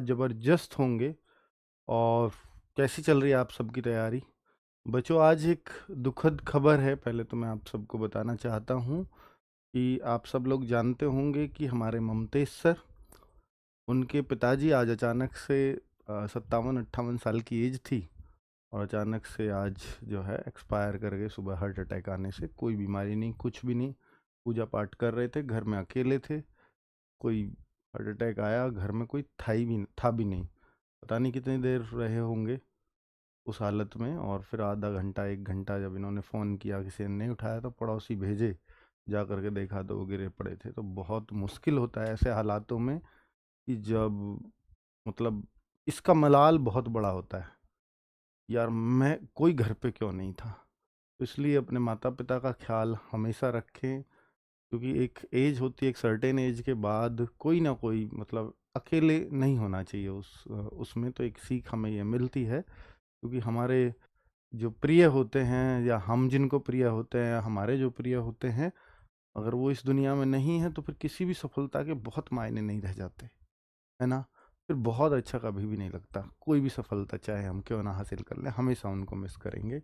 ज़बरदस्त होंगे। और कैसी चल रही है आप सबकी तैयारी? बच्चों, आज एक दुखद खबर है। पहले तो मैं आप सबको बताना चाहता हूँ कि आप सब लोग जानते होंगे कि हमारे ममतेश सर, उनके पिताजी आज अचानक से 57-58 साल की एज थी और अचानक से आज जो है एक्सपायर कर गए सुबह हार्ट अटैक आने से। कोई बीमारी नहीं, कुछ भी नहीं, पूजा पाठ कर रहे थे, घर में अकेले थे, कोई हार्ट अटैक आया, घर में कोई था भी नहीं। पता नहीं कितनी देर रहे होंगे उस हालत में। और फिर आधा घंटा 1 घंटा जब इन्होंने फ़ोन किया, किसी ने नहीं उठाया, तो पड़ोसी भेजे, जा कर के देखा तो वो गिरे पड़े थे। तो बहुत मुश्किल होता है ऐसे हालातों में कि जब मतलब इसका मलाल बहुत बड़ा होता है, यार मैं कोई घर पे क्यों नहीं था। तो इसलिए अपने माता पिता का ख्याल हमेशा रखें, क्योंकि एक एज होती है, एक सर्टेन एज के बाद कोई ना कोई मतलब अकेले नहीं होना चाहिए। उसमें तो एक सीख हमें ये मिलती है, क्योंकि हमारे जो प्रिय होते हैं या हम जिनको प्रिय होते हैं या हमारे जो प्रिय होते हैं, अगर वो इस दुनिया में नहीं है तो फिर किसी भी सफलता के बहुत मायने नहीं रह जाते, है ना? फिर बहुत अच्छा कभी भी नहीं लगता। कोई भी सफलता चाहे हम क्यों ना हासिल कर लें, हमेशा उनको मिस करेंगे।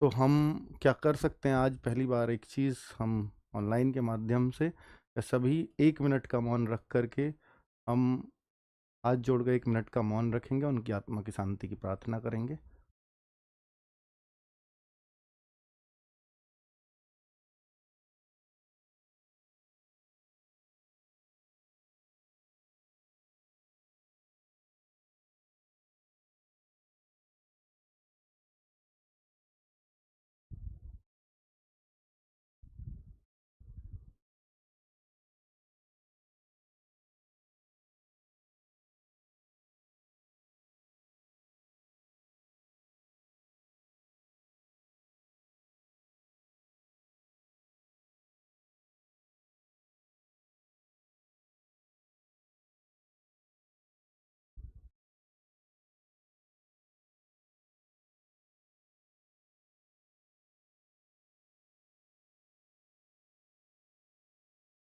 तो हम क्या कर सकते हैं? आज पहली बार एक चीज़ हम ऑनलाइन के माध्यम से सभी 1 मिनट का मौन रख करके हम हाथ जोड़ कर 1 मिनट का मौन रखेंगे, उनकी आत्मा की शांति की प्रार्थना करेंगे।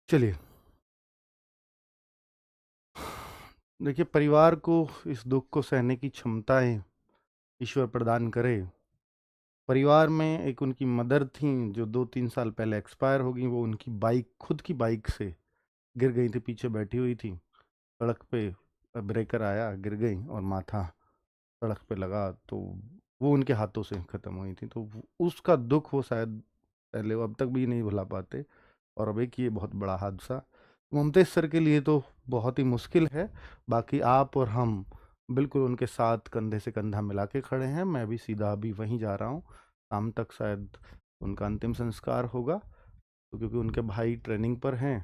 चलिए, देखिए, परिवार को इस दुख को सहने की क्षमताएं ईश्वर प्रदान करे। परिवार में एक उनकी मदर थी जो 2-3 साल पहले एक्सपायर हो गई। वो उनकी बाइक, खुद की बाइक से गिर गई थी, पीछे बैठी हुई थी सड़क पे, ब्रेकर आया, गिर गई और माथा सड़क पे लगा। तो वो उनके हाथों से ख़त्म हुई थी। तो उसका दुख वो शायद पहले वो अब तक भी नहीं भुला पाते। और अब एक ये बहुत बड़ा हादसा मुमताज़ सर के लिए तो बहुत ही मुश्किल है। बाकी आप और हम बिल्कुल उनके साथ कंधे से कंधा मिला के खड़े हैं। मैं भी सीधा अभी वहीं जा रहा हूँ। शाम तक शायद उनका अंतिम संस्कार होगा। तो क्योंकि उनके भाई ट्रेनिंग पर हैं,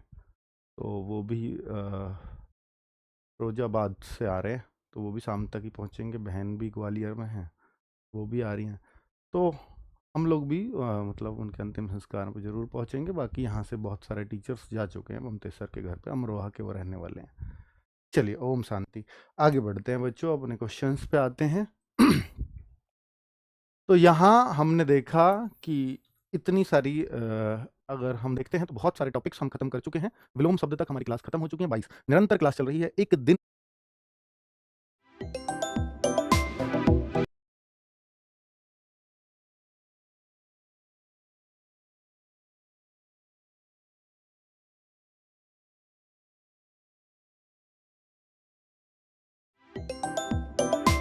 तो वो भी फिरोजाबाद से आ रहे हैं, तो वो भी शाम तक ही पहुँचेंगे। बहन भी ग्वालियर में है, वो भी आ रही हैं। तो हम लोग भी मतलब उनके अंतिम संस्कार में ज़रूर पहुँचेंगे। बाकी यहाँ से बहुत सारे टीचर्स जा चुके हैं ममतेश सर के घर पे, अमरोहा के वो रहने वाले हैं। चलिए, ओम शांति। आगे बढ़ते हैं बच्चों, अपने क्वेश्चंस पे आते हैं। तो यहाँ हमने देखा कि इतनी सारी अगर हम देखते हैं तो बहुत सारे टॉपिक्स हम खत्म कर चुके हैं। विलोम शब्द तक हमारी क्लास खत्म हो चुकी है। 22 निरंतर क्लास चल रही है, एक दिन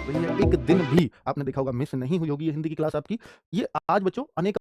रही है, एक दिन भी आपने देखा होगा मिस नहीं हुई होगी ये हिंदी की क्लास आपकी। ये आज बच्चों अनेक